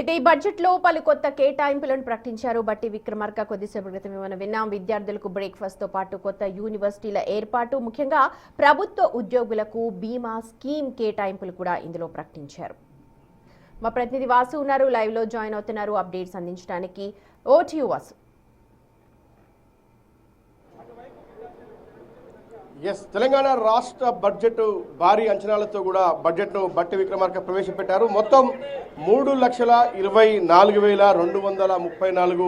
అయితే ఈ బడ్జెట్ లో పలు కొత్త కేటాయింపులను ప్రకటించారు బట్టి విక్రమార్క. కొద్దిసేపు క్రితం మనం విన్నాం. విద్యార్థులకు బ్రేక్ఫాస్ట్ తో పాటు కొత్త యూనివర్సిటీల ఏర్పాటు, ముఖ్యంగా ప్రభుత్వ ఉద్యోగులకు బీమా స్కీమ్ కేటాయింపులు కూడా ఇందులో ప్రకటించారు. మా ప్రతినిధి వాసు ఉన్నారు, లైవ్ లో జాయిన్ అవుతున్నారు అప్డేట్స్ అందించడానికి. Vote you Vasu. తెలంగాణ రాష్ట్ర బడ్జెట్ భారీ అంచనాలతో కూడా బడ్జెట్ను బట్టి విక్రమార్క ప్రవేశపెట్టారు. మొత్తం 3,24,234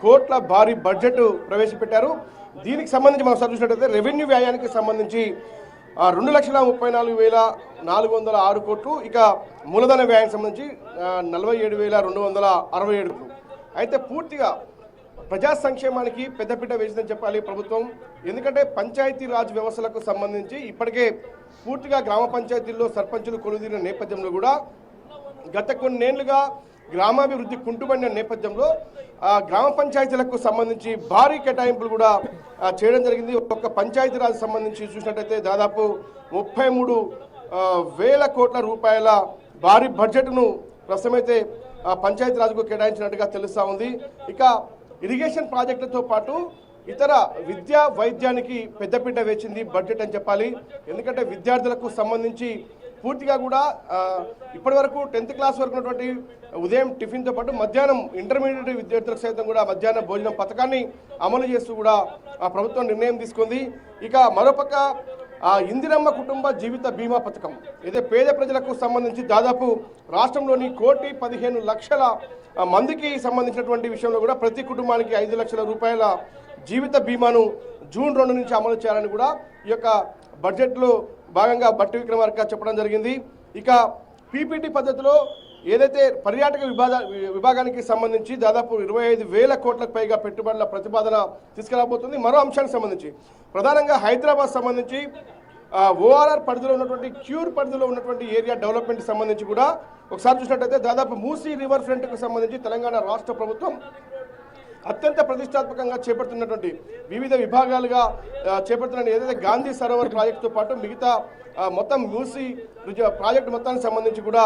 కోట్ల భారీ బడ్జెట్ ప్రవేశపెట్టారు. దీనికి సంబంధించి మనం చూసినట్లయితే రెవెన్యూ వ్యయానికి సంబంధించి 2,34,406 కోట్లు, ఇక మూలధన వ్యయానికి సంబంధించి 47,267 కోట్లు. అయితే పూర్తిగా ప్రజా సంక్షేమానికి పెద్దపీట వేసిందని చెప్పాలి ప్రభుత్వం. ఎందుకంటే పంచాయతీ రాజ్ వ్యవస్థలకు సంబంధించి ఇప్పటికే పూర్తిగా గ్రామ పంచాయతీల్లో సర్పంచులు కొలుదీరిన నేపథ్యంలో కూడా గత కొన్నేళ్లుగా గ్రామాభివృద్ధి కుంటుపడిన నేపథ్యంలో గ్రామ పంచాయతీలకు సంబంధించి భారీ కేటాయింపులు కూడా చేయడం జరిగింది. ఒక్క పంచాయతీ రాజ్ సంబంధించి చూసినట్టయితే దాదాపు 33,000 కోట్ల రూపాయల భారీ బడ్జెట్ను ప్రస్తుతమైతే పంచాయతీ రాజ్కు కేటాయించినట్టుగా తెలుస్తూ ఉంది. ఇక ఇరిగేషన్ ప్రాజెక్టులతో పాటు ఇతర విద్యా వైద్యానికి పెద్దపీట వేసింది బడ్జెట్ అని చెప్పాలి. ఎందుకంటే విద్యార్థులకు సంబంధించి పూర్తిగా కూడా ఇప్పటి వరకు 10th క్లాస్ వరకు ఉన్నటువంటి ఉదయం టిఫిన్తో పాటు మధ్యాహ్నం ఇంటర్మీడియట్ విద్యార్థులకు సైతం కూడా మధ్యాహ్న భోజనం పథకాన్ని అమలు చేస్తూ కూడా ప్రభుత్వం నిర్ణయం తీసుకుంది. ఇక మరోపక్క ఇందిరమ్మ కుటుంబ జీవిత బీమా పథకం ఇదే పేద ప్రజలకు సంబంధించి దాదాపు రాష్ట్రంలోని 1,15,00,000 మందికి సంబంధించినటువంటి విషయంలో కూడా ప్రతి కుటుంబానికి 5 లక్షల రూపాయల జీవిత బీమాను జూన్ 2 నుంచి అమలు చేయాలని కూడా ఈ యొక్క బడ్జెట్లో భాగంగా బట్టి విక్రమార్క చెప్పడం జరిగింది. ఇక పీపీటీ పద్ధతిలో ఏదైతే పర్యాటక విభాగానికి సంబంధించి దాదాపు 25,000 కోట్లకు పైగా పెట్టుబడుల ప్రతిపాదన తీసుకురాబోతుంది. మరో అంశానికి సంబంధించి ప్రధానంగా హైదరాబాద్ సంబంధించి ఓఆర్ఆర్ పరిధిలో ఉన్నటువంటి క్యూర్ పరిధిలో ఉన్నటువంటి ఏరియా డెవలప్మెంట్ సంబంధించి కూడా ఒకసారి చూసినట్టయితే దాదాపు మూసీ రివర్ ఫ్రంట్కు సంబంధించి తెలంగాణ రాష్ట్ర ప్రభుత్వం అత్యంత ప్రతిష్టాత్మకంగా చేపడుతున్నటువంటి వివిధ విభాగాలుగా చేపడుతున్న ఏదైతే గాంధీ సరోవర్ ప్రాజెక్టుతో పాటు మిగతా మొత్తం మూసీ ప్రాజెక్టు మొత్తానికి సంబంధించి కూడా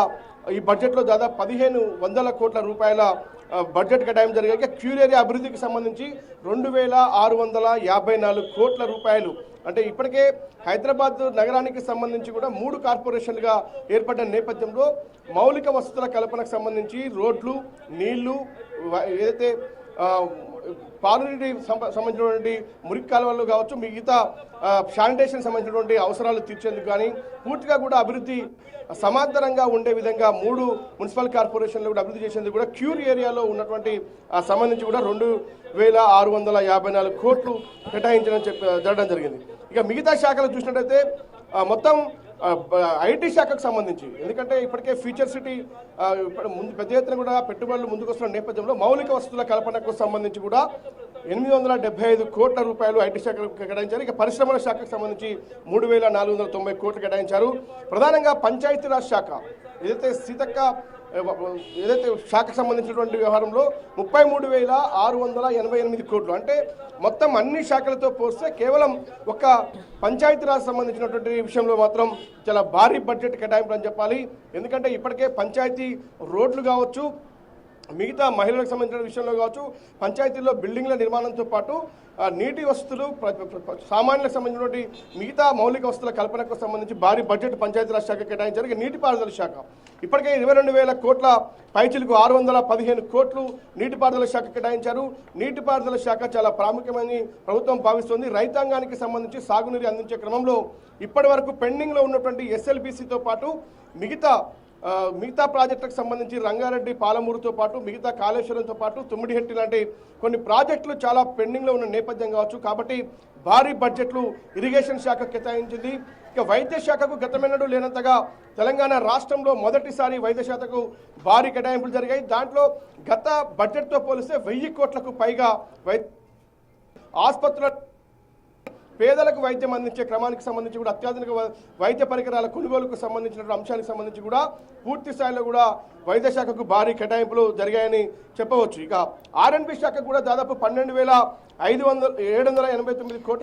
ఈ బడ్జెట్లో దాదాపు 1,500 కోట్ల రూపాయల బడ్జెట్ కేటాయింపు జరిగాక క్యూర్ ఏరియా అభివృద్ధికి సంబంధించి 2,654 కోట్ల రూపాయలు. అంటే ఇప్పటికే హైదరాబాద్ నగరానికి సంబంధించి కూడా 3 కార్పొరేషన్లుగా ఏర్పడిన నేపథ్యంలో మౌలిక వసతుల కల్పనకు సంబంధించి రోడ్లు, నీళ్లు, ఏదైతే పాలనీటి సంబంధించినటువంటి మురికి కాలువలు కావచ్చు, మిగతా శానిటేషన్ సంబంధించినటువంటి అవసరాలు తీర్చేందుకు కానీ పూర్తిగా కూడా అభివృద్ధి సమాంతరంగా ఉండే విధంగా 3 మున్సిపల్ కార్పొరేషన్లు కూడా అభివృద్ధి చేసేందుకు కూడా క్యూర్ ఏరియాలో ఉన్నటువంటి సంబంధించి కూడా 2,654 కోట్లు కేటాయించడం జరగడం జరిగింది. ఇక మిగతా శాఖలు చూసినట్టయితే మొత్తం ఐటీ శాఖకు సంబంధించి, ఎందుకంటే ఇప్పటికే ఫ్యూచర్ సిటీ ముందు పెద్ద ఎత్తున కూడా పెట్టుబడులు ముందుకు వస్తున్న నేపథ్యంలో మౌలిక వసతుల కల్పనకు సంబంధించి కూడా 875 కోట్ల రూపాయలు ఐటీ శాఖకు కేటాయించారు. ఇక పరిశ్రమల శాఖకు సంబంధించి 3,490 కోట్లు కేటాయించారు. ప్రధానంగా పంచాయతీరాజ్ శాఖ ఏదైతే శాఖకు సంబంధించినటువంటి వ్యవహారంలో 33,688 కోట్లు, అంటే మొత్తం అన్ని శాఖలతో పోస్తే కేవలం ఒక పంచాయతీరాజ్ సంబంధించినటువంటి విషయంలో మాత్రం చాలా భారీ బడ్జెట్ కేటాయింపు అని చెప్పాలి. ఎందుకంటే ఇప్పటికే పంచాయతీ రోడ్లు కావచ్చు, మిగతా మహిళలకు సంబంధించిన విషయంలో కావచ్చు, పంచాయతీల్లో బిల్డింగ్ల నిర్మాణంతో పాటు నీటి వసతులు, సామాన్యులకు సంబంధించినటువంటి మిగతా మౌలిక వసతుల కల్పనకు సంబంధించి భారీ బడ్జెట్ పంచాయతీరాజ్ శాఖ కేటాయించారు. ఇక నీటిపారుదల శాఖ ఇప్పటికే 22,000 కోట్ల పైచిలకు 615 కోట్లు నీటిపారుదల శాఖ కేటాయించారు. నీటిపారుదల శాఖ చాలా ప్రాముఖ్యమని ప్రభుత్వం భావిస్తోంది. రైతాంగానికి సంబంధించి సాగునీరు అందించే క్రమంలో ఇప్పటి వరకు పెండింగ్లో ఉన్నటువంటి ఎస్ఎల్బీసీతో పాటు మిగతా ప్రాజెక్టులకు సంబంధించి రంగారెడ్డి, పాలమూరుతో పాటు మిగతా కాళేశ్వరంతో పాటు తుమ్మిడిహెట్టి లాంటి కొన్ని ప్రాజెక్టులు చాలా పెండింగ్లో ఉన్న నేపథ్యం కావచ్చు. కాబట్టి భారీ బడ్జెట్లు ఇరిగేషన్ శాఖ కేటాయించింది. ఇక వైద్య శాఖకు గతమెన్నడూ లేనంతగా తెలంగాణ రాష్ట్రంలో మొదటిసారి వైద్య శాఖకు భారీ కేటాయింపులు జరిగాయి. దాంట్లో గత బడ్జెట్తో పోలిస్తే 1,000 కోట్లకు పైగా ఆసుపత్రుల పేదలకు వైద్యం అందించే క్రమానికి సంబంధించి కూడా అత్యాధునిక వైద్య పరికరాల కొనుగోలుకు సంబంధించిన అంశానికి సంబంధించి కూడా పూర్తి స్థాయిలో కూడా వైద్య శాఖకు భారీ కేటాయింపులు జరిగాయని చెప్పవచ్చు. ఇక ఆర్ఎండ్బి శాఖకు కూడా దాదాపు 12,789 కోట్ల